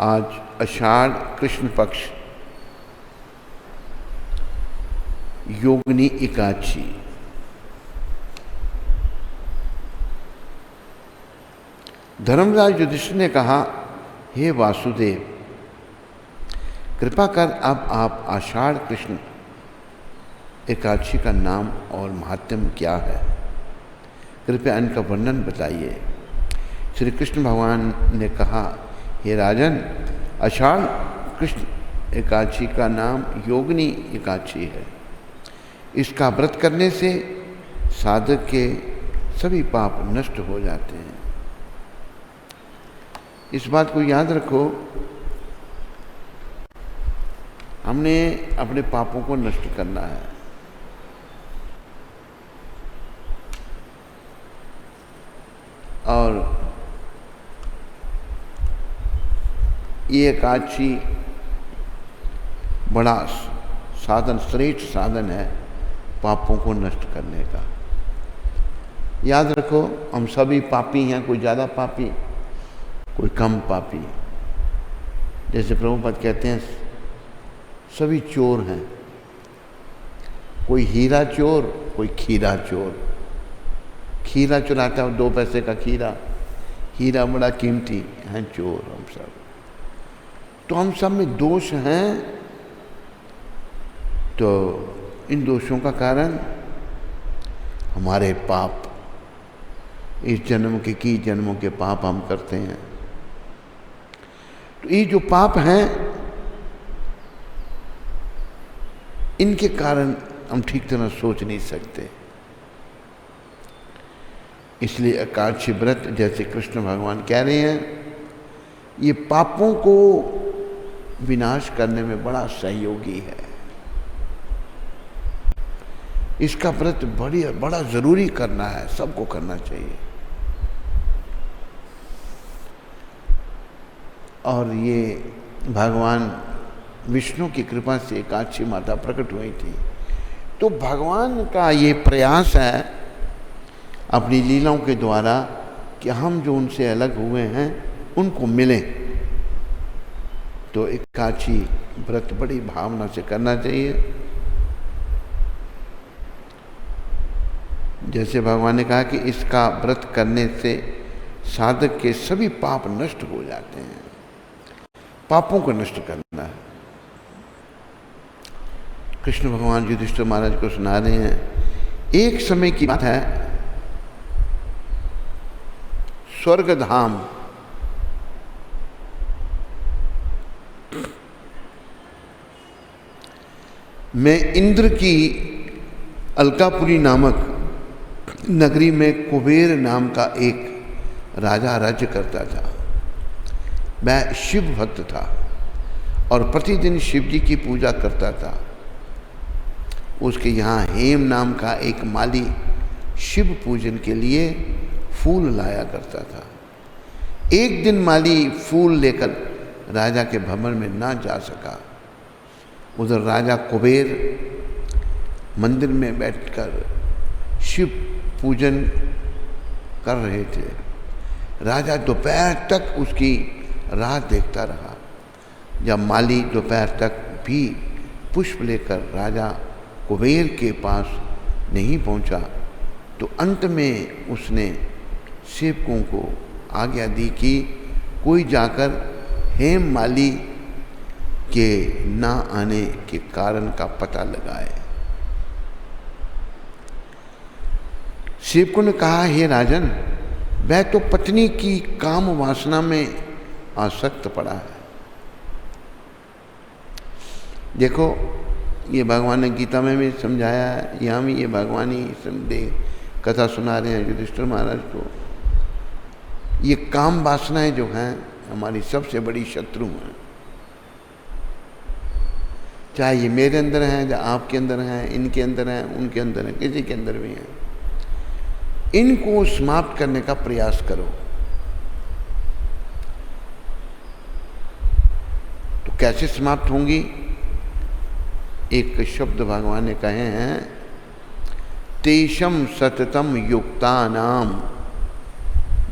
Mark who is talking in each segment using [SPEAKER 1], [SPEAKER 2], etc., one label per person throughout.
[SPEAKER 1] आज आषाढ़ कृष्ण पक्ष योगिनी एकादशी। धर्मराज युधिष्ठिर ने कहा, हे वासुदेव, कृपा कर अब आप आषाढ़ कृष्ण एकादशी का नाम और महात्म्य क्या है, कृपया इनका वर्णन बताइए। श्री कृष्ण भगवान ने कहा, हे राजन, आषाढ़ कृष्ण एकादशी का नाम योगिनी एकादशी है। इसका व्रत करने से साधक के सभी पाप नष्ट हो जाते हैं। इस बात को याद रखो, हमने अपने पापों को नष्ट करना है। और ये एकादशी बड़ा साधन, श्रेष्ठ साधन है पापों को नष्ट करने का। याद रखो, हम सभी पापी हैं, कोई ज़्यादा पापी, कोई कम पापी। जैसे प्रभुपद कहते हैं, सभी चोर हैं, कोई हीरा चोर, कोई खीरा चोर। खीरा चुराता है 2 पैसे का खीरा, हीरा बड़ा कीमती है, चोर हम सब। तो हम सब में दोष हैं। तो इन दोषों का कारण हमारे पाप, इस जन्म के की जन्मों के पाप हम करते हैं। तो ये जो पाप हैं, इनके कारण हम ठीक तरह सोच नहीं सकते। इसलिए एकादशी व्रत, जैसे कृष्ण भगवान कह रहे हैं, ये पापों को विनाश करने में बड़ा सहयोगी है। इसका व्रत बड़ा जरूरी करना है, सबको करना चाहिए। और ये भगवान विष्णु की कृपा से एकादशी माता प्रकट हुई थी। तो भगवान का ये प्रयास है अपनी लीलाओं के द्वारा कि हम जो उनसे अलग हुए हैं उनको मिलें। तो एकादशी व्रत बड़ी भावना से करना चाहिए। जैसे भगवान ने कहा कि इसका व्रत करने से साधक के सभी पाप नष्ट हो जाते हैं। पापों को नष्ट करना है। कृष्ण भगवान युधिष्ठिर महाराज को सुना रहे हैं, एक समय की बात है, स्वर्गधाम में इंद्र की अलकापुरी नामक नगरी में कुबेर नाम का एक राजा राज्य करता था। वह शिव भक्त था और प्रतिदिन शिव जी की पूजा करता था। उसके यहाँ हेम नाम का एक माली शिव पूजन के लिए फूल लाया करता था। एक दिन माली फूल लेकर राजा के भवन में ना जा सका। उधर राजा कुबेर मंदिर में बैठकर शिव पूजन कर रहे थे। राजा दोपहर तक उसकी राह देखता रहा। जब माली दोपहर तक भी पुष्प लेकर राजा कुबेर के पास नहीं पहुंचा, तो अंत में उसने सेवकों को आज्ञा दी कि कोई जाकर हेम माली के ना आने के कारण का पता लगाए। सेवकों ने कहा, हे राजन, वह तो पत्नी की काम वासना में आसक्त पड़ा है। देखो, ये भगवान ने गीता में भी समझाया है, यहाँ भी ये भगवान ही संदेह कथा सुना रहे हैं युधिष्ठिर महाराज को। ये काम वासनाएं जो हैं हमारी सबसे बड़ी शत्रु हैं। चाहे ये मेरे अंदर हैं, चाहे आपके अंदर हैं, इनके अंदर हैं, उनके अंदर हैं, किसी के अंदर भी हैं। इनको समाप्त करने का प्रयास करो। तो कैसे समाप्त होंगी? एक शब्द भगवान ने कहे हैं, तेषम सततम युक्तानाम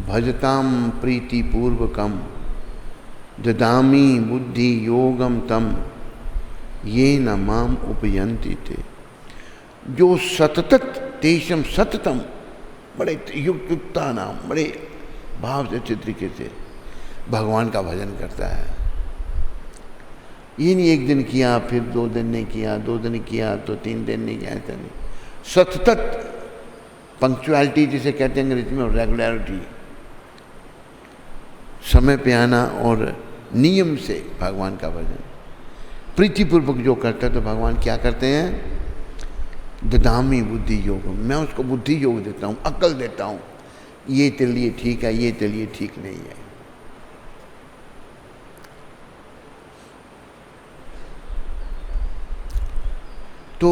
[SPEAKER 1] भजताम प्रीतिपूर्वकम ददामी बुद्धि योगम तम ये न माम उपयंती थे। जो सततत तेषम सततम, बड़े युक्ता नाम, बड़े भाव से अच्छे तरीके से भगवान का भजन करता है। ये नहीं एक दिन किया फिर 2 दिन नहीं किया, 2 दिन किया तो 3 दिन नहीं किया, ऐसा नहीं। सतत पंक्चुअलिटी जिसे कहते हैं अंग्रेजी में, रेगुलरिटी, समय पे आना और नियम से भगवान का भजन प्रीतिपूर्वक जो करता है, तो भगवान क्या करते हैं? ददामी बुद्धि योग, मैं उसको बुद्धि योग देता हूँ, अक्ल देता हूँ, ये तेरे लिए ठीक है, ये तेरे लिए ठीक नहीं है। तो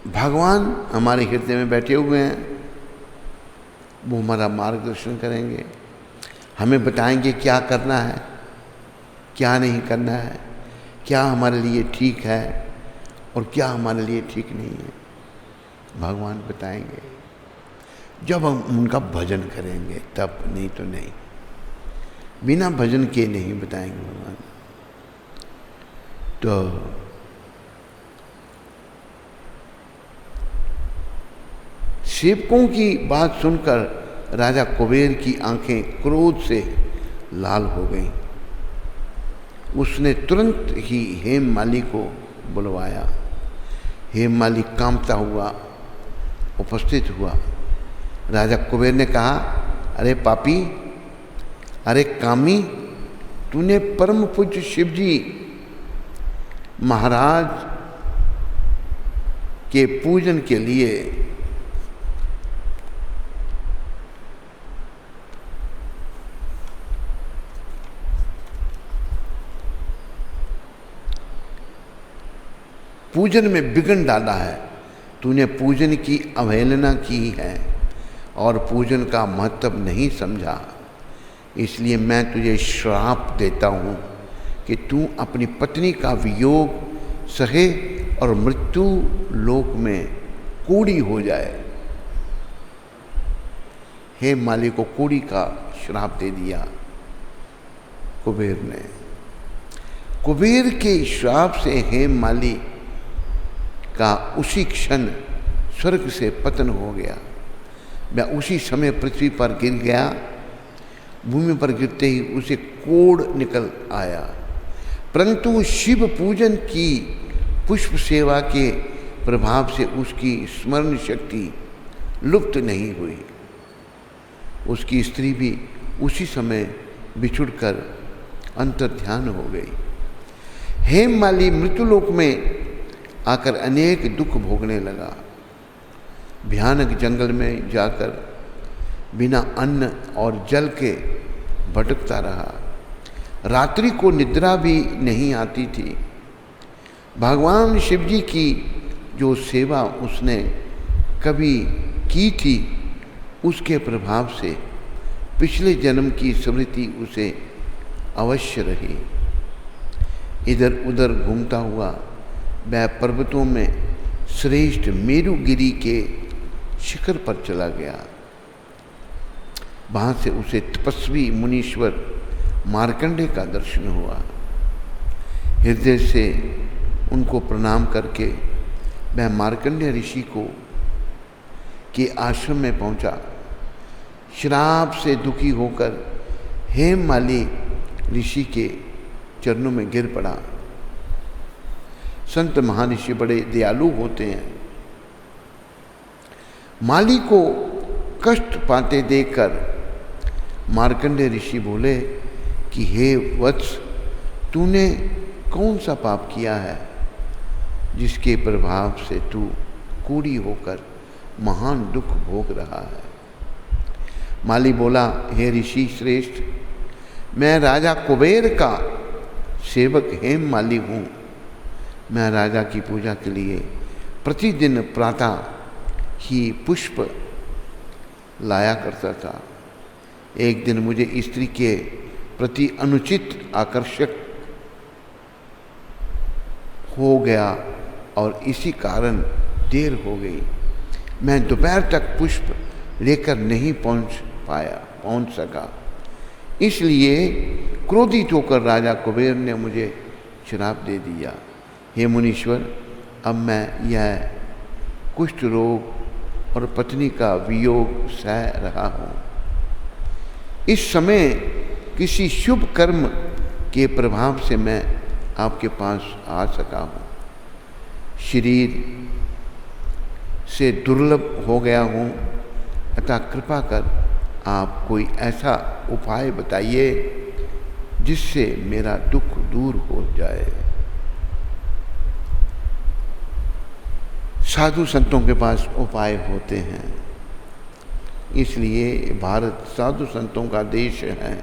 [SPEAKER 1] भगवान हमारे हृदय में बैठे हुए हैं, वो हमारा मार्गदर्शन करेंगे, हमें बताएंगे क्या करना है, क्या नहीं करना है, क्या हमारे लिए ठीक है और क्या हमारे लिए ठीक नहीं है। भगवान बताएंगे जब हम उनका भजन करेंगे तब, नहीं तो नहीं। बिना भजन के नहीं बताएंगे भगवान। तो सेवकों की बात सुनकर राजा कुबेर की आंखें क्रोध से लाल हो गईं। उसने तुरंत ही हेममाली को बुलवाया। हेममाली कांपता हुआ उपस्थित हुआ। राजा कुबेर ने कहा, अरे पापी, अरे कामी, तूने परम पूज्य शिवजी महाराज के पूजन के लिए पूजन में विघ्न डाला है, तूने पूजन की अवहेलना की है और पूजन का महत्व नहीं समझा। इसलिए मैं तुझे श्राप देता हूँ कि तू अपनी पत्नी का वियोग सहे और मृत्यु लोक में कूड़ी हो जाए। हेममाली को कूड़ी का श्राप दे दिया कुबेर ने। कुबेर के श्राप से हेममाली का उसी क्षण स्वर्ग से पतन हो गया। वह उसी समय पृथ्वी पर गिर गया। भूमि पर गिरते ही उसे कोढ़ निकल आया, परंतु शिव पूजन की पुष्प सेवा के प्रभाव से उसकी स्मरण शक्ति लुप्त नहीं हुई। उसकी स्त्री भी उसी समय बिछुड़कर अंतर्ध्यान हो गई। हेममाली मृत्युलोक में आकर अनेक दुख भोगने लगा। भयानक जंगल में जाकर बिना अन्न और जल के भटकता रहा। रात्रि को निद्रा भी नहीं आती थी। भगवान शिवजी की जो सेवा उसने कभी की थी, उसके प्रभाव से पिछले जन्म की स्मृति उसे अवश्य रही। इधर उधर घूमता हुआ वह पर्वतों में श्रेष्ठ मेरुगिरी के शिखर पर चला गया। वहाँ से उसे तपस्वी मुनीश्वर मार्कंडे का दर्शन हुआ। हृदय से उनको प्रणाम करके वह मार्कंडेय ऋषि के आश्रम में पहुंचा। श्राप से दुखी होकर हेममाली ऋषि के चरणों में गिर पड़ा। संत महर्षि बड़े दयालु होते हैं। माली को कष्ट पाते देखकर मार्कंडेय ऋषि बोले कि हे वत्स, तूने कौन सा पाप किया है जिसके प्रभाव से तू कूड़ी होकर महान दुख भोग रहा है। माली बोला, हे ऋषि श्रेष्ठ, मैं राजा कुबेर का सेवक हेममाली हूँ। मैं राजा की पूजा के लिए प्रतिदिन प्रातः ही पुष्प लाया करता था। एक दिन मुझे स्त्री के प्रति अनुचित आकर्षक हो गया और इसी कारण देर हो गई। मैं दोपहर तक पुष्प लेकर नहीं पहुंच सका। इसलिए क्रोधित होकर राजा कुबेर ने मुझे श्राप दे दिया। हे मुनीश्वर, अब मैं यह कुष्ठ रोग और पत्नी का वियोग सह रहा हूँ। इस समय किसी शुभ कर्म के प्रभाव से मैं आपके पास आ सका हूँ। शरीर से दुर्लभ हो गया हूँ, अतः कृपा कर आप कोई ऐसा उपाय बताइए जिससे मेरा दुख दूर हो जाए। साधु संतों के पास उपाय होते हैं, इसलिए भारत साधु संतों का देश है।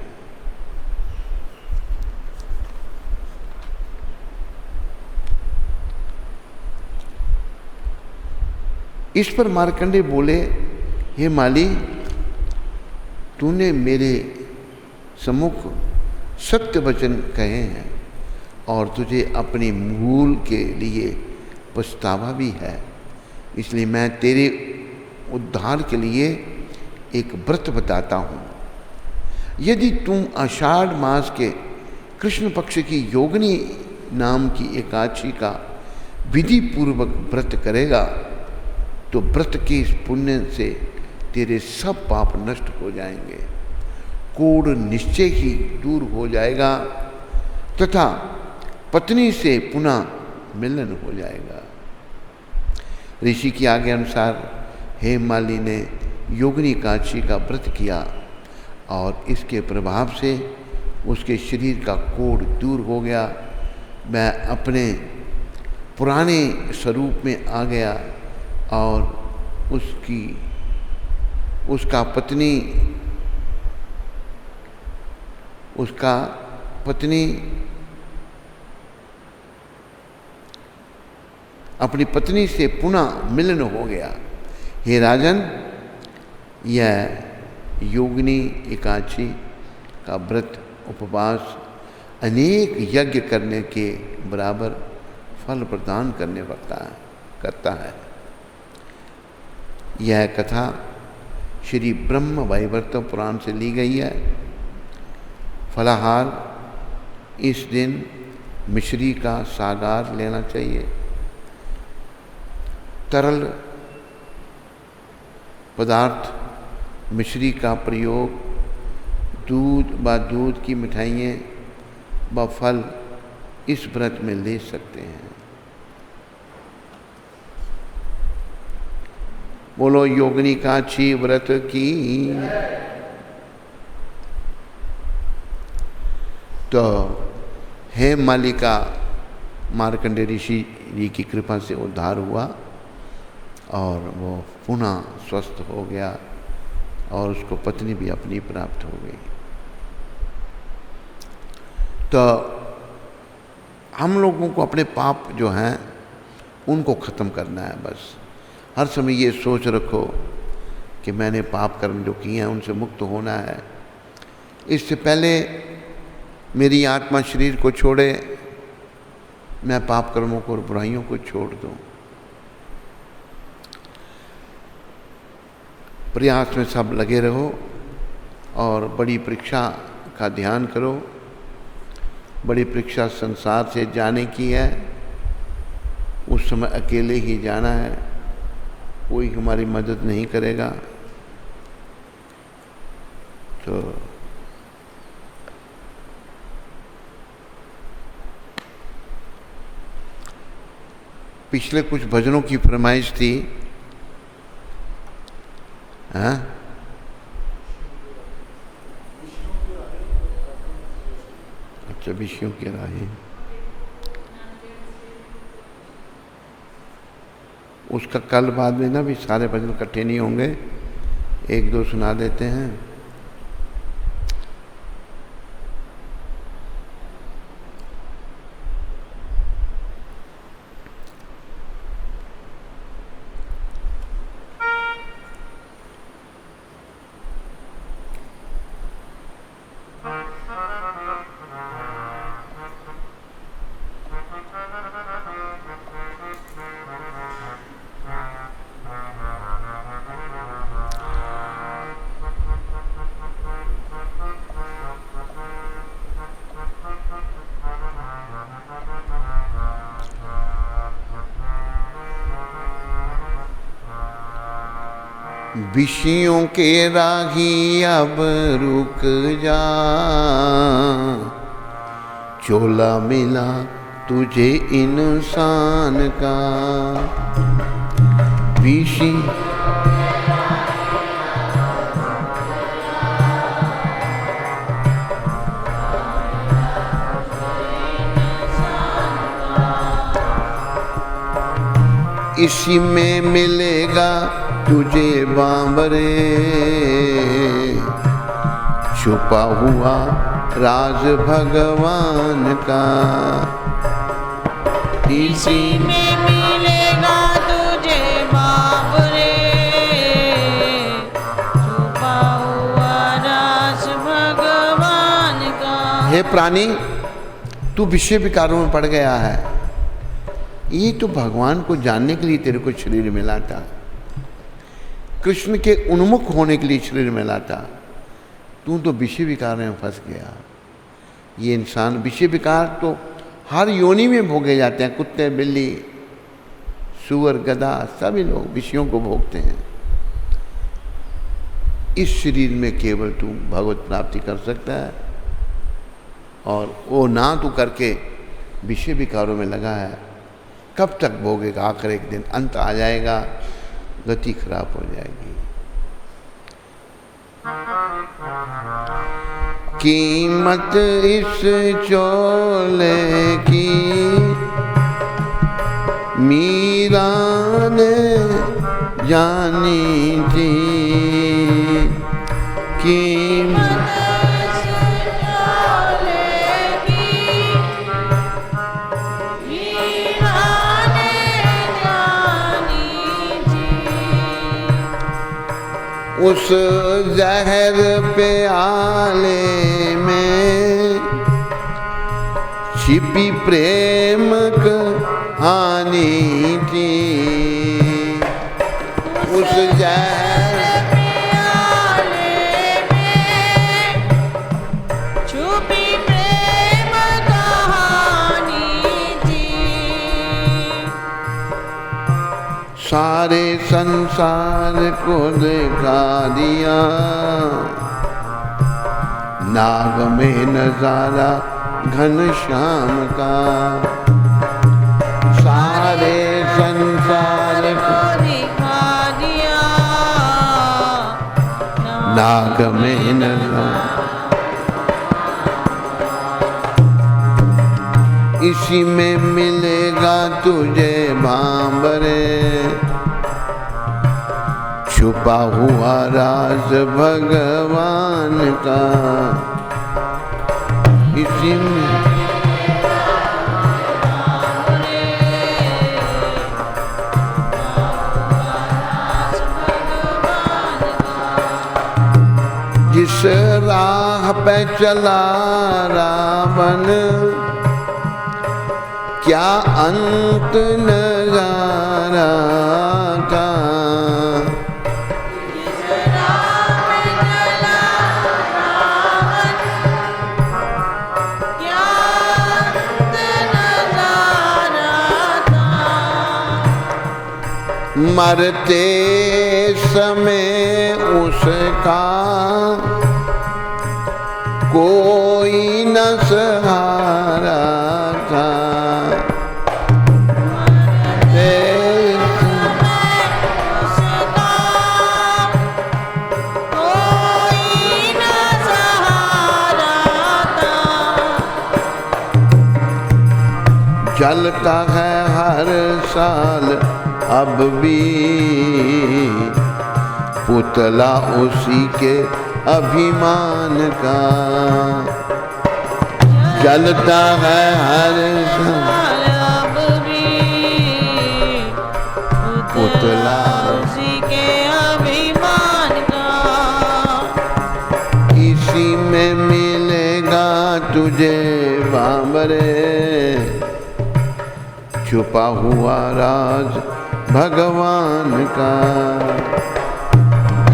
[SPEAKER 1] इस पर मार्कंडेय बोले, हे माली, तूने मेरे सम्मुख सत्य वचन कहे हैं और तुझे अपनी भूल के लिए पछतावा भी है, इसलिए मैं तेरे उद्धार के लिए एक व्रत बताता हूँ। यदि तुम आषाढ़ मास के कृष्ण पक्ष की योगिनी नाम की एकादशी का विधि पूर्वक व्रत करेगा तो व्रत के इस पुण्य से तेरे सब पाप नष्ट हो जाएंगे, कोढ़ निश्चय ही दूर हो जाएगा तथा पत्नी से पुनः मिलन हो जाएगा। ऋषि की आज्ञा अनुसार हेममाली ने योगिनी एकादशी का व्रत किया और इसके प्रभाव से उसके शरीर का कोढ़ दूर हो गया। वह अपने पुराने स्वरूप में आ गया और उसका पत्नी अपनी पत्नी से पुनः मिलन हो गया। हे राजन, यह योगिनी एकादशी का व्रत उपवास अनेक यज्ञ करने के बराबर फल प्रदान करता है। यह कथा श्री ब्रह्म वैवर्त पुराण से ली गई है। फलाहार इस दिन मिश्री का सागार लेना चाहिए। तरल पदार्थ मिश्री का प्रयोग दूध की मिठाइयाँ व फल इस व्रत में ले सकते हैं। बोलो योगिनी एकादशी व्रत की। तो हेममाली का मार्कंडेय ऋषि जी की कृपा से उद्धार हुआ और वो पुनः स्वस्थ हो गया और उसको पत्नी भी अपनी प्राप्त हो गई। तो हम लोगों को अपने पाप जो हैं उनको ख़त्म करना है। बस हर समय ये सोच रखो कि मैंने पाप कर्म जो किए हैं उनसे मुक्त होना है। इससे पहले मेरी आत्मा शरीर को छोड़े, मैं पाप कर्मों को और बुराइयों को छोड़ दूं। प्रयास में सब लगे रहो और बड़ी परीक्षा का ध्यान करो। बड़ी परीक्षा संसार से जाने की है, उस समय अकेले ही जाना है, कोई हमारी मदद नहीं करेगा। तो पिछले कुछ भजनों की फरमाइश थी। हाँ, अच्छा, विषयों की राहें, उसका कल बाद में ना भी सारे भजन इकट्ठे नहीं होंगे, एक दो सुना देते हैं। विषयों के राही अब रुक जा, चोला मिला तुझे इंसान का। विषय इसी में मिलेगा तुझे बांबरे, छुपा हुआ राज भगवान का।
[SPEAKER 2] इसी में मिलेगा तुझे बांबरे, छुपा हुआ राज भगवान का।
[SPEAKER 1] हे प्राणी, तू विषय विकारों में पड़ गया है। ये तो भगवान को जानने के लिए तेरे को शरीर मिला था, कृष्ण के उन्मुख होने के लिए शरीर मिला था। तू तो विषय विकार में फंस गया। ये इंसान विषय विकार तो हर योनि में भोगे जाते हैं। कुत्ते, बिल्ली, सुअर, गधा, सभी लोग विषयों को भोगते हैं। इस शरीर में केवल तू भगवत प्राप्ति कर सकता है, और वो ना तू करके विषय विकारों में लगा है। कब तक भोगेगा? आखिर एक दिन अंत आ जाएगा, गति खराब हो जाएगी। कीमत इस चोले की मीरा ने जानी थी, कीमत उस जहर प्याले में छिपी प्रेम कहानी थी। उस जहर
[SPEAKER 2] प्याले में छुपी प्रेम कहानी थी।
[SPEAKER 1] सारे संसार को दिखा दिया, नाग में नजारा घनश्याम का। सारे संसार को
[SPEAKER 2] दिखा दिया,
[SPEAKER 1] नाग में नजारा। इसी में मिलेगा तुझे बांबरे, छुपा हुआ राज भगवान का। इसी में जिस राह पे चला रावण, क्या अंत नजारा था। मरते समय उसका कोई न सहारा था। जलता है हर साल अब भी पुतला उसी के अभिमान का। जलता है हर साल
[SPEAKER 2] अब भी
[SPEAKER 1] पुतला
[SPEAKER 2] उसी के अभिमान का।
[SPEAKER 1] इसी में मिलेगा तुझे बांबरे, छुपा हुआ राज भगवान का।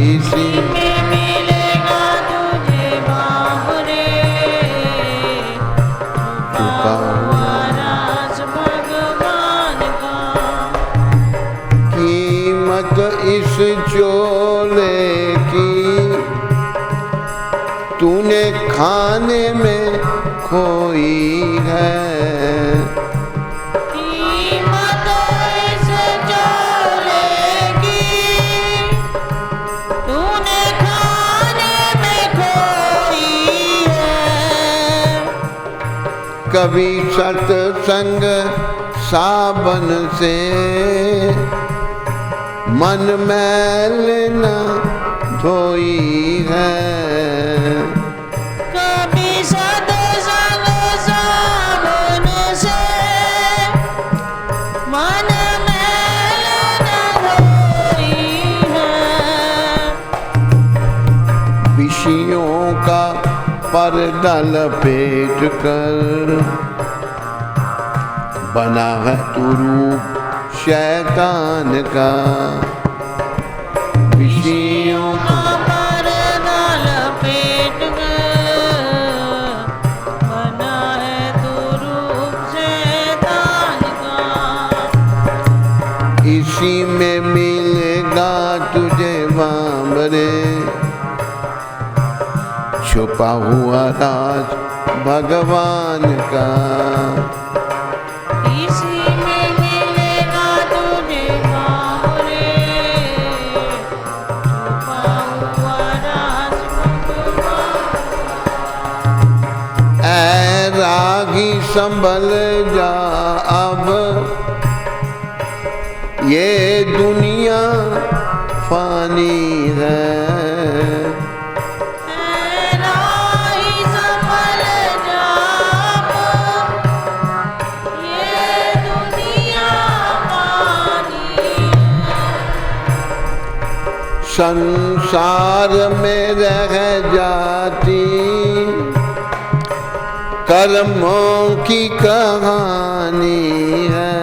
[SPEAKER 1] इसी
[SPEAKER 2] में मिलेगा तुझे बांबरे,
[SPEAKER 1] छुपा हुआ
[SPEAKER 2] राज भगवान का।
[SPEAKER 1] कीमत इस चोले तूने खाने में खोई है।
[SPEAKER 2] कीमत इस चोले की तूने खाने में खोई है।
[SPEAKER 1] कभी सत्संग साबन से मन मैल न धोई है।
[SPEAKER 2] कभी सत्संग साबन से मन मैल न धोई है।
[SPEAKER 1] विषयों का पर्दा लपेट कर बना है तू रूप शैतान का। विषयों का
[SPEAKER 2] पर्दा लपेट कर बना है तू रूप शैतान का।
[SPEAKER 1] इसी में मिलेगा तुझे बाबरे छुपा हुआ राज भगवान का।
[SPEAKER 2] इसी में मिलेगा तुझे बाबरे छुपा हुआ राज भगवान।
[SPEAKER 1] ऐ रागी संभल जा अब ये दुनिया फानी है।
[SPEAKER 2] राही संभल जाप ये दुनिया पानी है।
[SPEAKER 1] संसार में रह जाती कर्मों की कहानी है।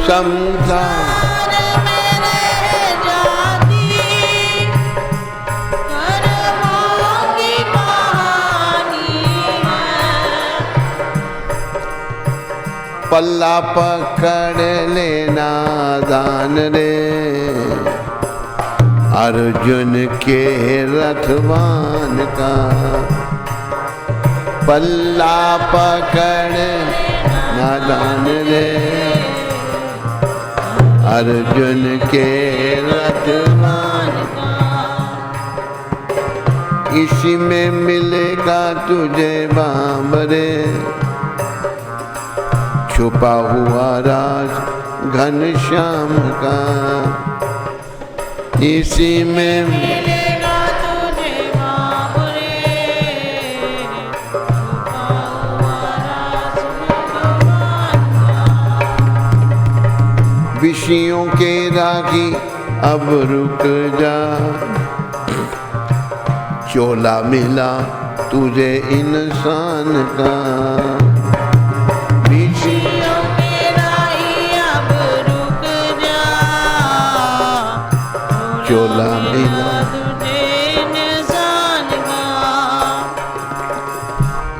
[SPEAKER 1] संसार
[SPEAKER 2] में रह जाती कर्मों की कहानी है।
[SPEAKER 1] पल्ला पकड़ लेना दान रे अर्जुन के रथवान का। पल्ला पकड़ नादान रे अर्जुन के रथवान। इसी में मिलेगा तुझे बाबरे छुपा हुआ राज घनश्याम का। इसी में
[SPEAKER 2] मिलेगा तुझे बाबरे छुपा हुआ राज भगवान का।
[SPEAKER 1] विषयों के रागी अब रुक जा चोला मिला तुझे इंसान का।
[SPEAKER 2] विषयों के राही अब रुक जा
[SPEAKER 1] चोला मिला
[SPEAKER 2] तुझे इंसान का।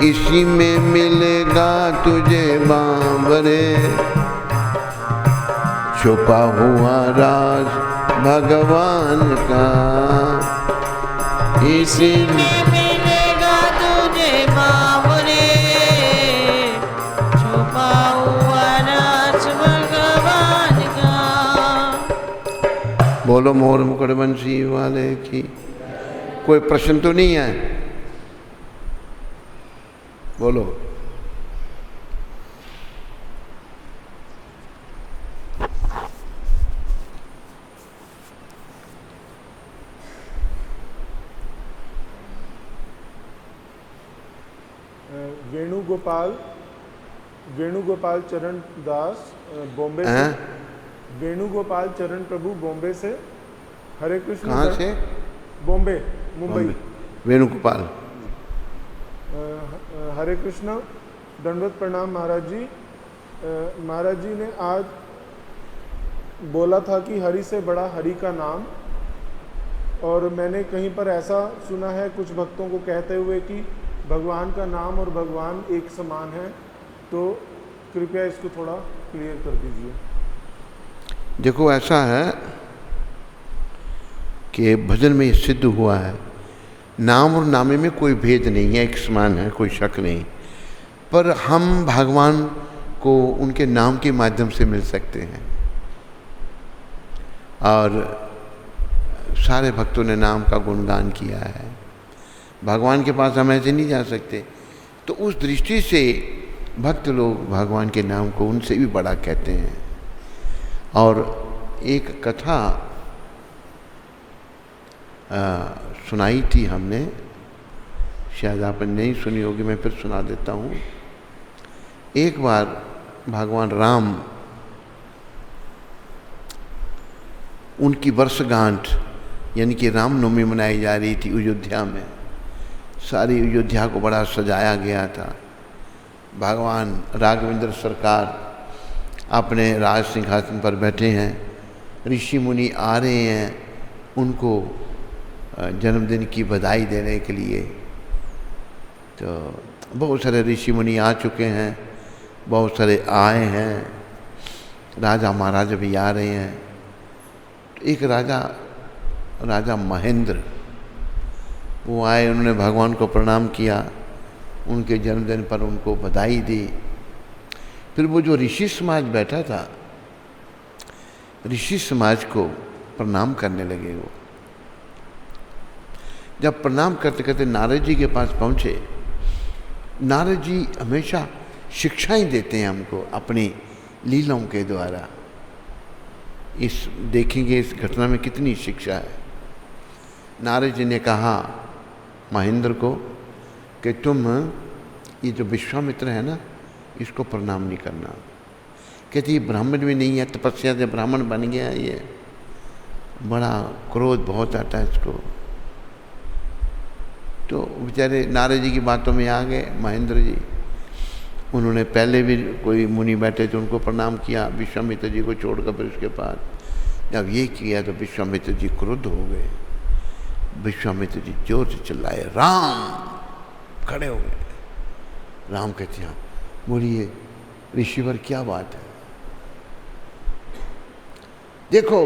[SPEAKER 1] इसी में मिलेगा तुझे बाबरे छुपा हुआ राज भगवान का। इसी में
[SPEAKER 2] मिलेगा तुझे बाबरे छुपा हुआ राज भगवान का।
[SPEAKER 1] बोलो मोर मुकुट बंसी वाले की। कोई प्रश्न तो नहीं है? बोलो।
[SPEAKER 3] वेणुगोपाल चरण दास बॉम्बे से। वेणुगोपाल चरण प्रभु बॉम्बे से। हरे कृष्ण।
[SPEAKER 1] कहाँ से?
[SPEAKER 3] बॉम्बे, मुंबई।
[SPEAKER 1] वेणुगोपाल।
[SPEAKER 3] हरे कृष्ण, दंडवत प्रणाम महाराज जी। महाराज जी ने आज बोला था कि हरि से बड़ा हरि का नाम, और मैंने कहीं पर ऐसा सुना है कुछ भक्तों को कहते हुए कि भगवान का नाम और भगवान एक समान है, तो कृपया इसको थोड़ा क्लियर कर दीजिए।
[SPEAKER 1] देखो ऐसा है कि भजन में ये सिद्ध हुआ है, नाम और नामे में कोई भेद नहीं है, एक समान है, कोई शक नहीं। पर हम भगवान को उनके नाम के माध्यम से मिल सकते हैं। और सारे भक्तों ने नाम का गुणगान किया है। भगवान के पास हम ऐसे नहीं जा सकते। तो उस दृष्टि से भक्त लोग भगवान के नाम को उनसे भी बड़ा कहते हैं। और एक कथा सुनाई थी हमने, शायद आपने नहीं सुनी होगी, मैं फिर सुना देता हूँ। एक बार भगवान राम उनकी वर्षगांठ यानी कि रामनवमी मनाई जा रही थी अयोध्या में। सारी अयोध्या को बड़ा सजाया गया था। भगवान राघवेंद्र सरकार अपने राज सिंहासन पर बैठे हैं, ऋषि मुनि आ रहे हैं उनको जन्मदिन की बधाई देने के लिए। तो बहुत सारे ऋषि मुनि आ चुके हैं, बहुत सारे आए हैं, राजा महाराजा भी आ रहे हैं। तो एक राजा महेंद्र वो आए, उन्होंने भगवान को प्रणाम किया, उनके जन्मदिन पर उनको बधाई दी। फिर वो जो ऋषि समाज बैठा था, ऋषि समाज को प्रणाम करने लगे। वो जब प्रणाम करते करते नारद जी के पास पहुँचे, नारद जी हमेशा शिक्षाएं देते हैं हमको अपनी लीलाओं के द्वारा। इस देखेंगे इस घटना में कितनी शिक्षा है। नारद जी ने कहा महेंद्र को कि तुम ये जो विश्वामित्र है ना, इसको प्रणाम नहीं करना। कहती ये ब्राह्मण भी नहीं है, तपस्या से ब्राह्मण बन गया, ये बड़ा क्रोध बहुत आता है इसको। तो बेचारे नारद जी की बातों में आ गए महेंद्र जी। उन्होंने पहले भी कोई मुनि बैठे थे उनको प्रणाम किया, विश्वामित्र जी को छोड़कर। फिर उसके बाद जब ये किया तो विश्वामित्र जी क्रुद्ध हो गए। विश्वामित्र जी जोर से चिल्लाए, राम! खड़े हो गए। राम कहते हैं बोलिए ऋषिवर क्या बात है, देखो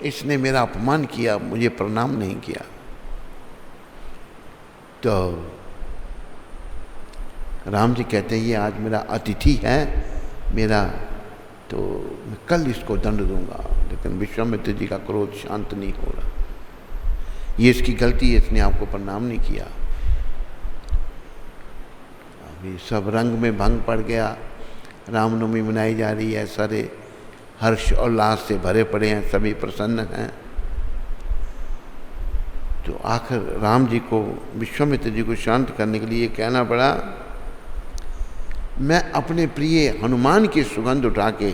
[SPEAKER 1] इसने मेरा अपमान किया, मुझे प्रणाम नहीं किया। तो राम जी कहते हैं ये आज मेरा अतिथि है मेरा, तो मैं कल इसको दंड दूंगा। लेकिन विश्वामित्र जी का क्रोध शांत नहीं हो रहा। ये इसकी गलती है, इसने आपको प्रणाम नहीं किया। अभी सब रंग में भंग पड़ गया। रामनवमी मनाई जा रही है, सारे हर्ष और उल्लास से भरे पड़े हैं, सभी प्रसन्न हैं। तो आखिर राम जी को, विश्वामित्र जी को शांत करने के लिए कहना पड़ा, मैं अपने प्रिय हनुमान की सुगंध उठा के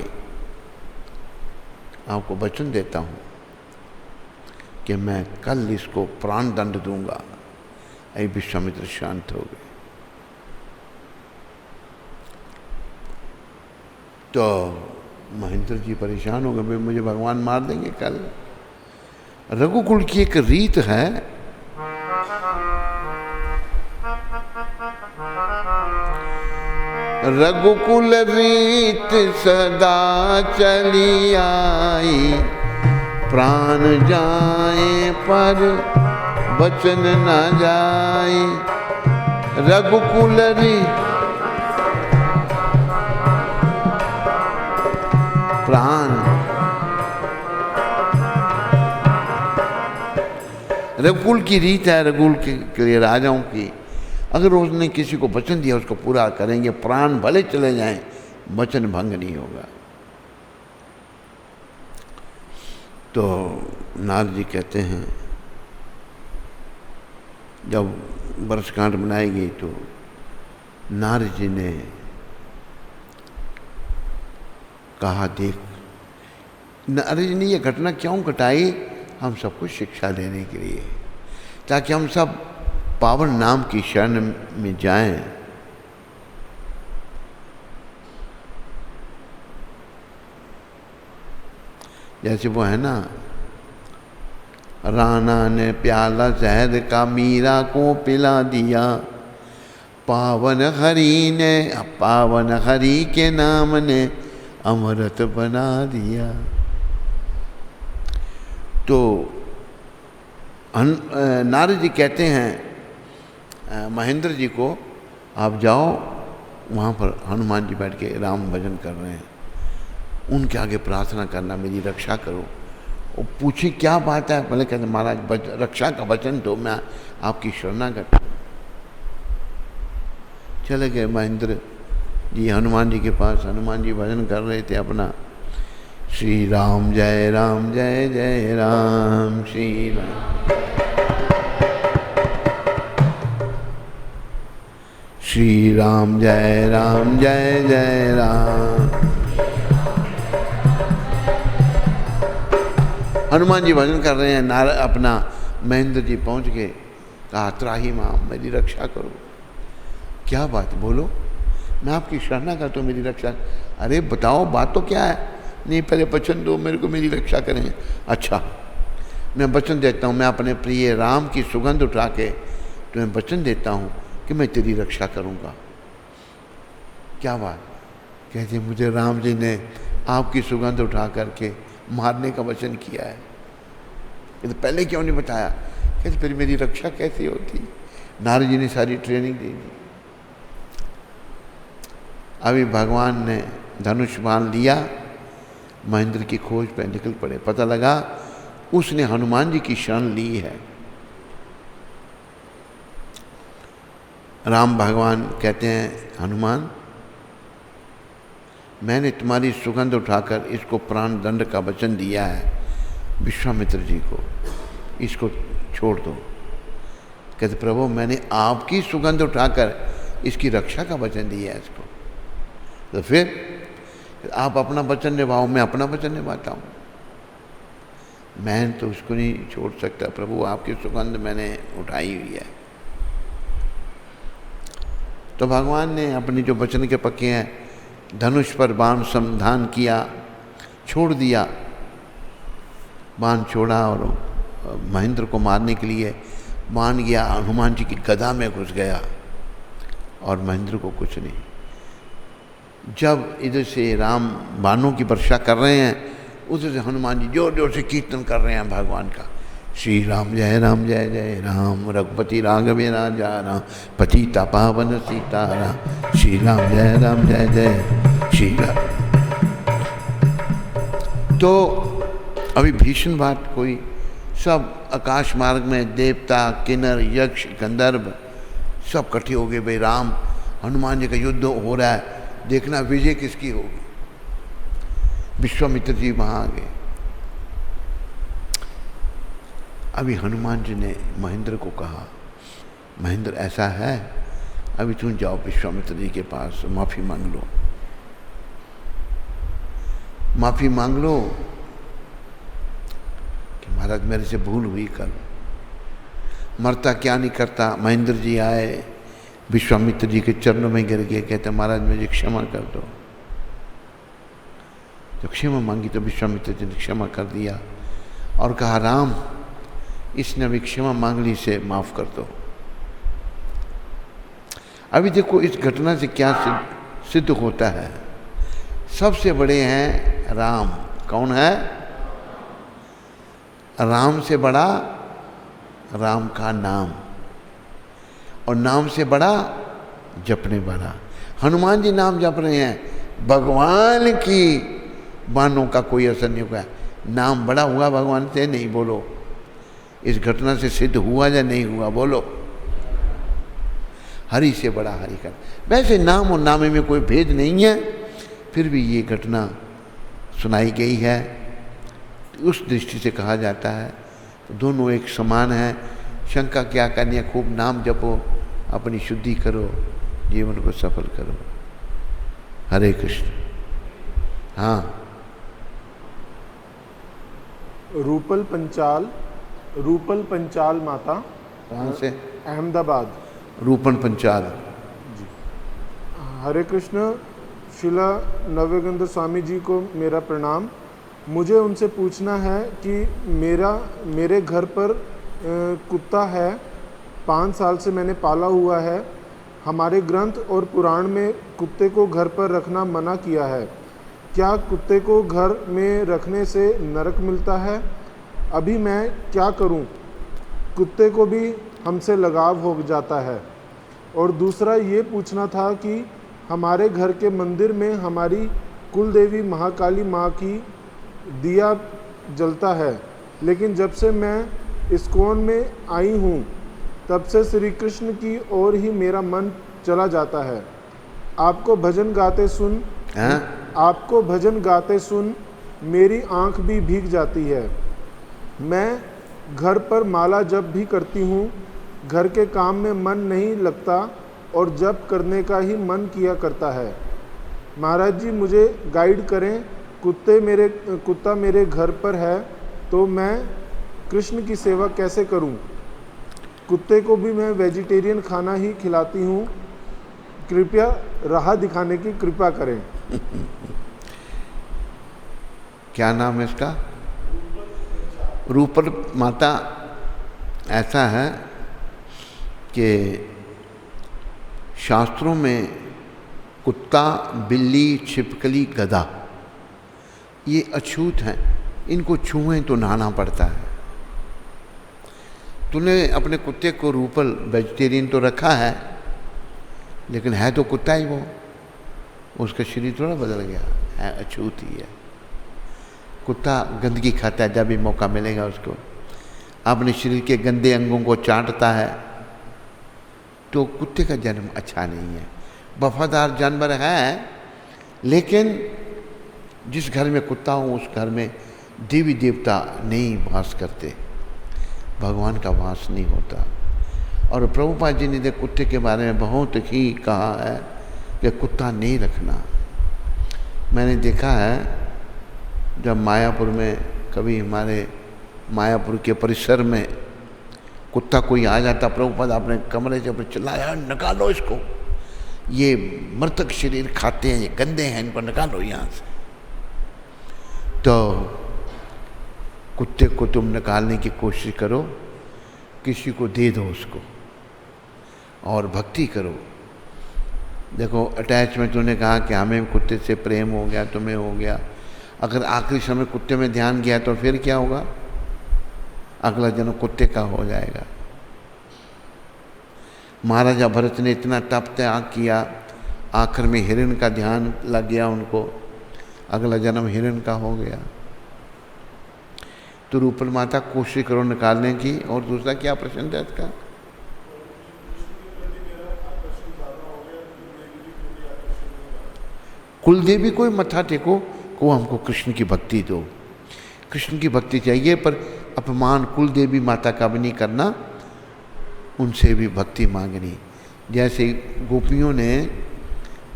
[SPEAKER 1] आपको वचन देता हूं कि मैं कल इसको प्राण दंड दूंगा। ऐ विश्वामित्र शांत हो गए। तो महेंद्र जी परेशान हो गए, मुझे भगवान मार देंगे कल। रघुकुल की एक रीत है, रघुकुल रीत सदा चली आई, प्राण जाए पर वचन न जाए। रघुकुल रीत प्राण, रघुकुल की रीत है, रघुकुल के राजाओं की। अगर उसने किसी को वचन दिया उसको पूरा करेंगे, प्राण भले चले जाएं, वचन भंग नहीं होगा। तो नारद जी कहते हैं जब वर्षगांठ मनाई गई तो नारद जी ने कहा, देख नारद जी ने ये घटना क्यों घटाई, हम सबको शिक्षा देने के लिए, ताकि हम सब पावन नाम की शरण में जाएं। जैसे वो है ना, राणा ने प्याला जहर का मीरा को पिला दिया, पावन हरि के नाम ने अमृत बना दिया। तो नारद जी कहते हैं महेंद्र जी को, आप जाओ वहाँ पर हनुमान जी बैठ के राम भजन कर रहे हैं, उनके आगे प्रार्थना करना मेरी रक्षा करो। वो पूछी क्या बात है, पहले कहते महाराज रक्षा का वचन दो, मैं आपकी शरणागत। चले गए महेंद्र जी हनुमान जी के पास। हनुमान जी भजन कर रहे थे अपना, श्री राम जय जय राम, श्री राम श्री राम जय जय राम। हनुमान जी भजन कर रहे हैं, अपना महेंद्र जी पहुंच गए, कहा त्राही माँ मेरी रक्षा करो। क्या बात, बोलो, मैं आपकी शरणागत हूँ, मेरी रक्षा। अरे बताओ बात तो क्या है। नहीं पहले वचन दो मेरे को, मेरी रक्षा करें। अच्छा मैं वचन देता हूँ, मैं अपने प्रिय राम की सुगंध उठा के तुम्हें वचन देता हूँ कि मैं तेरी रक्षा करूँगा। क्या बात, कहते मुझे राम जी ने आपकी सुगंध उठा करके मारने का वचन किया है, तो पहले क्यों नहीं बताया। कहते फिर मेरी रक्षा कैसे होती। नारद जी ने सारी ट्रेनिंग दे दी। अभी भगवान ने धनुष बाण लिया, महेंद्र की खोज पे निकल पड़े। पता लगा उसने हनुमान जी की शरण ली है। राम भगवान कहते हैं हनुमान मैंने तुम्हारी सुगंध उठाकर इसको प्राण दंड का वचन दिया है विश्वामित्र जी को, इसको छोड़ दो। कहते प्रभु मैंने आपकी सुगंध उठाकर इसकी रक्षा का वचन दिया है इसको, तो फिर आप अपना वचन निभाओ, मैं अपना वचन निभाता हूँ। मैं तो उसको नहीं छोड़ सकता प्रभु, आपकी सुगंध मैंने उठाई हुई है। तो भगवान ने अपनी जो वचन के पक्के हैं धनुष पर बाण संधान किया, छोड़ दिया, बाण छोड़ा और महेंद्र को मारने के लिए बाण गया हनुमान जी की गदा में घुस गया और महेंद्र को कुछ नहीं। जब इधर से राम बाणों की वर्षा कर रहे हैं, उधर से हनुमान जी जोर जोर से कीर्तन कर रहे हैं भगवान का, श्री राम जय जय राम, रघुपति राघवे राजा राम, पतिता पावन सीताराम, श्री राम जय श्री राम। तो अभी भीषण बात कोई, सब आकाश मार्ग में देवता किन्नर यक्ष गंधर्व सब इकट्ठे हो गए। भाई राम हनुमान जी का युद्ध हो रहा है, देखना विजय किसकी होगी। विश्वामित्र जी वहाँ आ गए। अभी हनुमान जी ने महेंद्र को कहा महेंद्र ऐसा है, अभी तुम जाओ विश्वामित्र जी के पास, माफ़ी मांग लो, माफ़ी मांग लो कि महाराज मेरे से भूल हुई, कल मरता क्या नहीं करता। महेंद्र जी आए, विश्वामित्र जी के चरणों में गिर गए, कहते महाराज मुझे क्षमा कर दो। तो क्षमा मांगी तो विश्वामित्र जी ने क्षमा कर दिया और कहा राम इसने अभी क्षमा मांग ली, से माफ़ कर दो। अभी देखो इस घटना से क्या सिद्ध होता है, सबसे बड़े हैं राम। कौन है? राम से बड़ा राम का नाम, और नाम से बड़ा जपने वाला। हनुमान जी नाम जप रहे हैं, भगवान की बाणों का कोई असर नहीं हुआ। नाम बड़ा हुआ भगवान से? नहीं। बोलो इस घटना से सिद्ध हुआ या नहीं हुआ? बोलो। हरि से बड़ा हरि का। वैसे नाम और नामे में कोई भेद नहीं है, फिर भी ये घटना सुनाई गई है, उस दृष्टि से कहा जाता है तो दोनों एक समान है। शंका क्या करनी है, खूब नाम जपो, अपनी शुद्धि करो, जीवन को सफल करो। हरे कृष्ण। हाँ,
[SPEAKER 3] रूपल पंचाल माता।
[SPEAKER 1] कहाँ से?
[SPEAKER 3] अहमदाबाद।
[SPEAKER 1] रूपन पंचाल
[SPEAKER 3] जी। हरे कृष्ण। शिला नव्यगंध स्वामी जी को मेरा प्रणाम। मुझे उनसे पूछना है कि मेरे घर पर कुत्ता है, 5 साल से मैंने पाला हुआ है। हमारे ग्रंथ और पुराण में कुत्ते को घर पर रखना मना किया है। क्या कुत्ते को घर में रखने से नरक मिलता है? अभी मैं क्या करूं? कुत्ते को भी हमसे लगाव हो जाता है। और दूसरा ये पूछना था कि हमारे घर के मंदिर में हमारी कुल देवी महाकाली माँ की दिया जलता है, लेकिन जब से मैं इस्कॉन में आई हूँ तब से श्री कृष्ण की ओर ही मेरा मन चला जाता है। आपको भजन गाते सुन मेरी आंख भी भीग जाती है। मैं घर पर माला जप भी करती हूँ, घर के काम में मन नहीं लगता और जप करने का ही मन किया करता है। महाराज जी मुझे गाइड करें, कुत्ता मेरे घर पर है तो मैं कृष्ण की सेवा कैसे करूं? कुत्ते को भी मैं वेजिटेरियन खाना ही खिलाती हूं, कृपया राह दिखाने की कृपा करें।
[SPEAKER 1] क्या नाम है इसका? रूपल माता। ऐसा है कि शास्त्रों में कुत्ता, बिल्ली, छिपकली, गधा ये अछूत हैं, इनको छुएं तो नहाना पड़ता है। तूने अपने कुत्ते को रूपल वेजिटेरियन तो रखा है, लेकिन है तो कुत्ता ही वो, उसका शरीर थोड़ा बदल गया है, अछूत ही है। कुत्ता गंदगी खाता है, जब भी मौका मिलेगा उसको अपने शरीर के गंदे अंगों को चाटता है, तो कुत्ते का जन्म अच्छा नहीं है। वफादार जानवर है, लेकिन जिस घर में कुत्ता हो उस घर में देवी देवता नहीं वास करते, भगवान का वास नहीं होता। और प्रभुपाद जी ने कुत्ते के बारे में बहुत ही कहा है कि कुत्ता नहीं रखना। मैंने देखा है जब मायापुर में कभी हमारे मायापुर के परिसर में कुत्ता कोई आ जाता, प्रभुपाद अपने कमरे से ऊपर चिल्लाया, निकालो इसको, ये मृतक शरीर खाते हैं, ये गंदे हैं, इनको निकालो यहाँ से। तो कुत्ते को तुम निकालने की कोशिश करो, किसी को दे दो उसको और भक्ति करो। देखो अटैचमेंट, तूने कहा कि हमें कुत्ते से प्रेम हो गया, तुम्हें हो गया, अगर आखिरी समय कुत्ते में ध्यान गया तो फिर क्या होगा? अगला जन्म कुत्ते का हो जाएगा। महाराजा भरत ने इतना तप त्याग किया, आखिर में हिरण का ध्यान लग गया उनको, अगला जन्म हिरण का हो गया। तो रूपल माता कोशिश करो निकालने की। और दूसरा क्या प्रश्न था इसका? कुलदेवी कोई मत्था टेको को हमको कृष्ण की भक्ति दो, कृष्ण की भक्ति चाहिए, पर अपमान कुलदेवी माता का भी नहीं करना, उनसे भी भक्ति मांगनी। जैसे गोपियों ने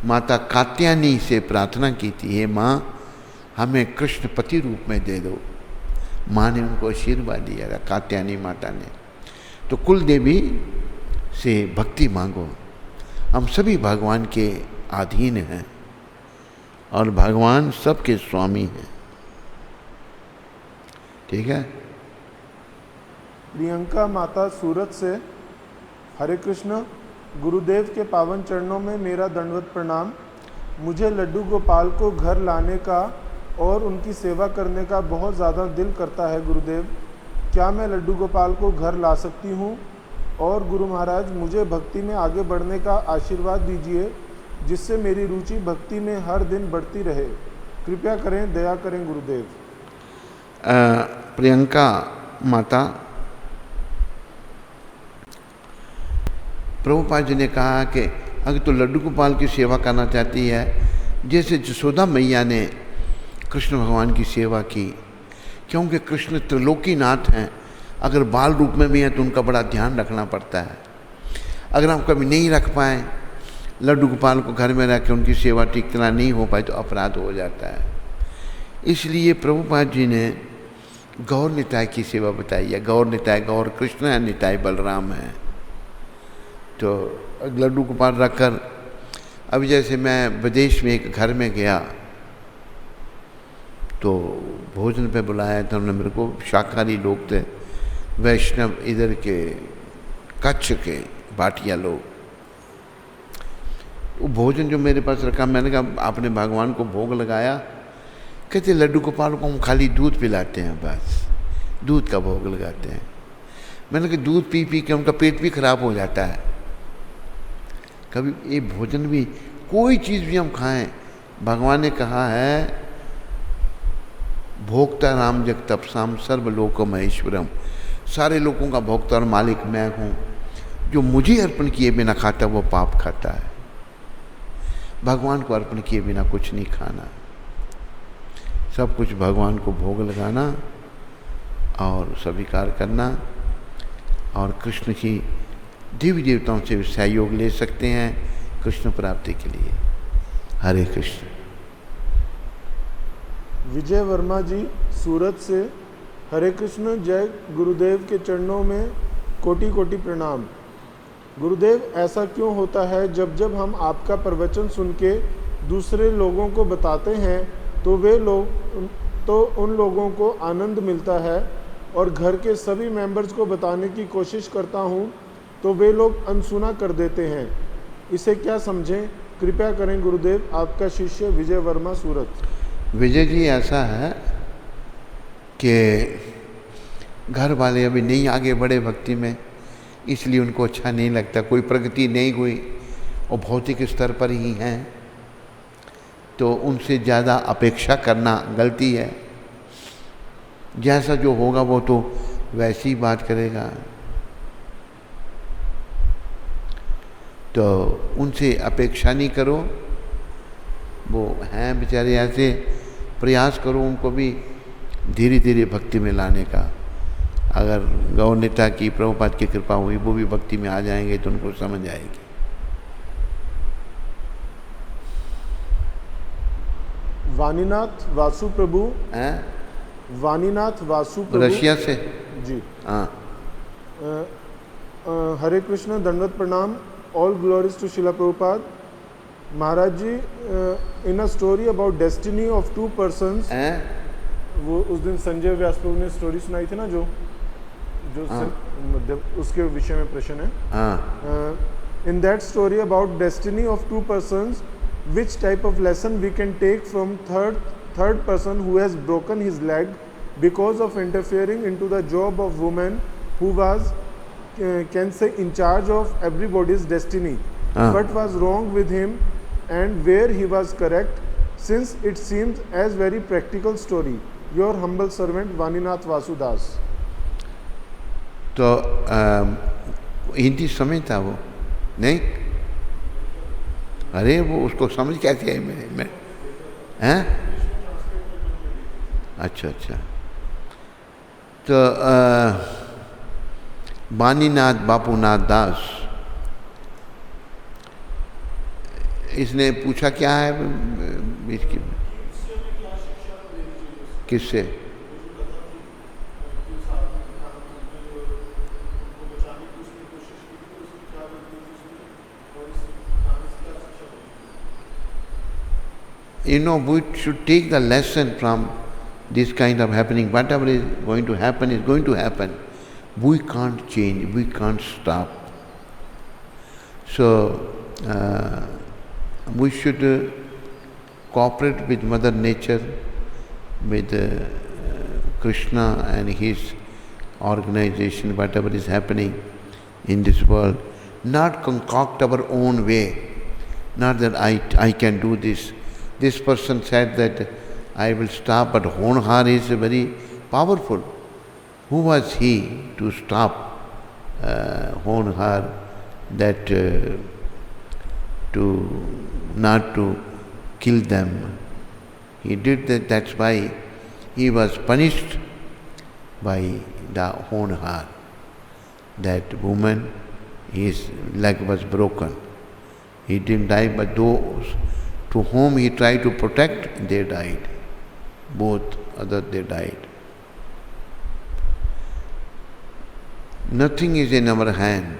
[SPEAKER 1] माता कात्यायनी से प्रार्थना की थी, हे माँ हमें कृष्ण पति रूप में दे दो, माँ ने उनको आशीर्वाद दिया था, कात्यायनी माता ने। तो कुल देवी से भक्ति मांगो। हम सभी भगवान के अधीन हैं और भगवान सबके स्वामी हैं, ठीक है।
[SPEAKER 3] प्रियंका माता सूरत से, हरे कृष्ण, गुरुदेव के पावन चरणों में मेरा दंडवत प्रणाम। मुझे लड्डू गोपाल को घर लाने का और उनकी सेवा करने का बहुत ज़्यादा दिल करता है गुरुदेव। क्या मैं लड्डू गोपाल को घर ला सकती हूँ? और गुरु महाराज मुझे भक्ति में आगे बढ़ने का आशीर्वाद दीजिए, जिससे मेरी रुचि भक्ति में हर दिन बढ़ती रहे। कृपया करें, दया करें गुरुदेव।
[SPEAKER 1] प्रियंका माता, प्रभुपाद जी ने कहा कि अगर तो लड्डू गोपाल की सेवा करना चाहती है, जैसे जसोदा मैया ने कृष्ण भगवान की सेवा की, क्योंकि कृष्ण त्रिलोकीनाथ हैं, अगर बाल रूप में भी हैं तो उनका बड़ा ध्यान रखना पड़ता है। अगर हम कभी नहीं रख पाएँ, लड्डू गोपाल को घर में रख के उनकी सेवा ठीक तरह नहीं हो पाई तो अपराध हो जाता है। इसलिए प्रभुपाद जी ने गौर निताय की सेवा बताई है। गौर निताय, गौर कृष्ण है, निताय बलराम है। तो लड्डू गोपाल रखकर, अभी जैसे मैं विदेश में एक घर में गया तो भोजन पे बुलाया था उन्होंने मेरे को, शाकाहारी लोग थे, वैष्णव इधर के कच्छ के भाटिया लोग। वो भोजन जो मेरे पास रखा, मैंने कहा आपने भगवान को भोग लगाया? कहते लड्डू गोपाल को हम खाली दूध पिलाते हैं, बस दूध का भोग लगाते हैं। मैंने कहा दूध पी पी के उनका पेट भी खराब हो जाता है, कभी ये भोजन भी, कोई चीज़ भी हम खाएं, भगवान ने कहा है भोक्ता राम जगतपसाम सर्वलोक महेश्वरम, सारे लोगों का भोक्ता और मालिक मैं हूँ। जो मुझे अर्पण किए बिना खाता वो पाप खाता है। भगवान को अर्पण किए बिना कुछ नहीं खाना, सब कुछ भगवान को भोग लगाना और स्वीकार करना, और कृष्ण की देवी देवताओं से सहयोग ले सकते हैं कृष्ण प्राप्ति के लिए। हरे कृष्ण।
[SPEAKER 3] विजय वर्मा जी सूरत से, हरे कृष्ण, जय गुरुदेव के चरणों में कोटि कोटि प्रणाम। गुरुदेव, ऐसा क्यों होता है जब जब हम आपका प्रवचन सुन के दूसरे लोगों को बताते हैं तो उन लोगों को आनंद मिलता है, और घर के सभी मेंबर्स को बताने की कोशिश करता हूं तो वे लोग अनसुना कर देते हैं। इसे क्या समझें? कृपया करें गुरुदेव। आपका शिष्य विजय वर्मा सूरत।
[SPEAKER 1] विजय जी, ऐसा है कि घर वाले अभी नहीं आगे बढ़े भक्ति में, इसलिए उनको अच्छा नहीं लगता, कोई प्रगति नहीं हुई और भौतिक स्तर पर ही हैं, तो उनसे ज़्यादा अपेक्षा करना गलती है। जैसा जो होगा वो तो वैसी ही बात करेगा, तो उनसे अपेक्षा नहीं करो। वो हैं बेचारे ऐसे, प्रयास करो उनको भी धीरे धीरे भक्ति में लाने का। अगर गौर नेता की प्रभुपाद की कृपा हुई, वो भी भक्ति में आ जाएंगे तो उनको समझ आएगी।
[SPEAKER 3] वानीनाथ वासु प्रभु
[SPEAKER 1] हैं?
[SPEAKER 3] वानीनाथ वासु प्रभु
[SPEAKER 1] रशिया से
[SPEAKER 3] जी।
[SPEAKER 1] हाँ।
[SPEAKER 3] हरे कृष्ण, दंडवत प्रणाम। All glories to Srila Prabhupada Maharaj ji. In a story about destiny of two persons, वो उस दिन संजय व्यास प्रभु ने स्टोरी सुनाई थी ना, जो उसके विषय में प्रश्न है। In that story about destiny of two persons, which type of lesson we can take from third person who has broken his leg because of interfering into the job of woman who was can say in charge of everybody's destiny, what was wrong with him and where he was correct, since it seems as very practical story. Your humble servant Vaninath Vasudas।
[SPEAKER 1] तो हिंदी समझता वो नहीं? अरे वो उसको समझ कैसे आई मैं हैं? अच्छा अच्छा। तो वानीनाथ बापूनाथ दास, इसने पूछा क्या है इसकी, किससे? You know, we should take the lesson from this kind of happening. Whatever is going to happen is going to happen. We can't change, we can't stop. So, we should cooperate with Mother Nature, with Krishna and his organization, whatever is happening in this world. Not concoct our own way. Not that I can do this. This person said that I will stop, but Honhar is very powerful. Who was he to stop Honhar, that not to kill them? He did that. That's why he was punished by the Honhar. That woman, his leg was broken. He didn't die, but those to whom he tried to protect, they died. Both others, they died. Nothing is in our hand.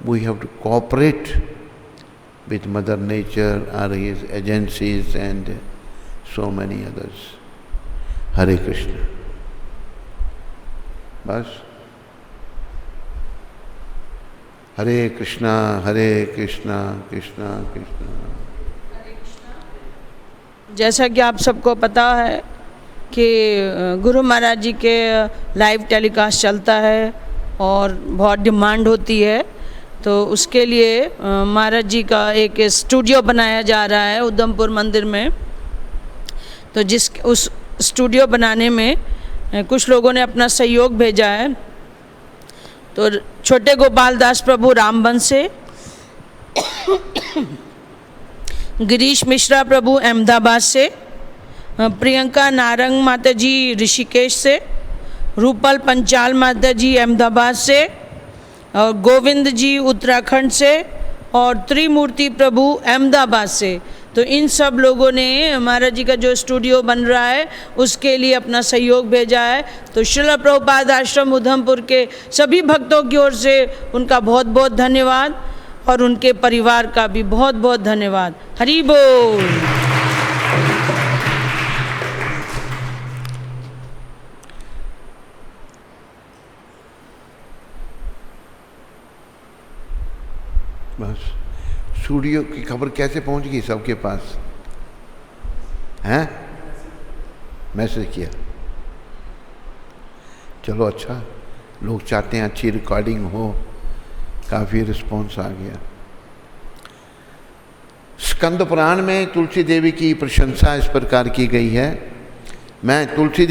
[SPEAKER 1] We have to cooperate with Mother Nature or his agencies and so many others. Hare Krishna. Bas? Hare Krishna, Krishna Krishna।
[SPEAKER 2] जैसा कि आप सबको पता है कि गुरु महाराज जी के live telecast चलता है और बहुत डिमांड होती है, तो उसके लिए महाराज जी का एक स्टूडियो बनाया जा रहा है उधमपुर मंदिर में। तो उस स्टूडियो बनाने में कुछ लोगों ने अपना सहयोग भेजा है। तो छोटे गोपाल दास प्रभु रामबंश से, गिरीश मिश्रा प्रभु अहमदाबाद से, प्रियंका नारंग माता जी ऋषिकेश से, रूपल पंचाल माता जी अहमदाबाद से, और गोविंद जी उत्तराखंड से, और त्रिमूर्ति प्रभु अहमदाबाद से। तो इन सब लोगों ने महाराज जी का जो स्टूडियो बन रहा है उसके लिए अपना सहयोग भेजा है। तो श्रील प्रभुपाद आश्रम उधमपुर के सभी भक्तों की ओर से उनका बहुत बहुत धन्यवाद, और उनके परिवार का भी बहुत बहुत धन्यवाद। हरि बोल।
[SPEAKER 1] बस स्टूडियो की खबर कैसे पहुंच गई सबके पास? हैं? मैसेज किया, चलो अच्छा, लोग चाहते हैं अच्छी रिकॉर्डिंग हो, काफ़ी रिस्पॉन्स आ गया। स्कंद पुराण में तुलसी देवी की प्रशंसा इस प्रकार की गई है। मैं तुलसी देवी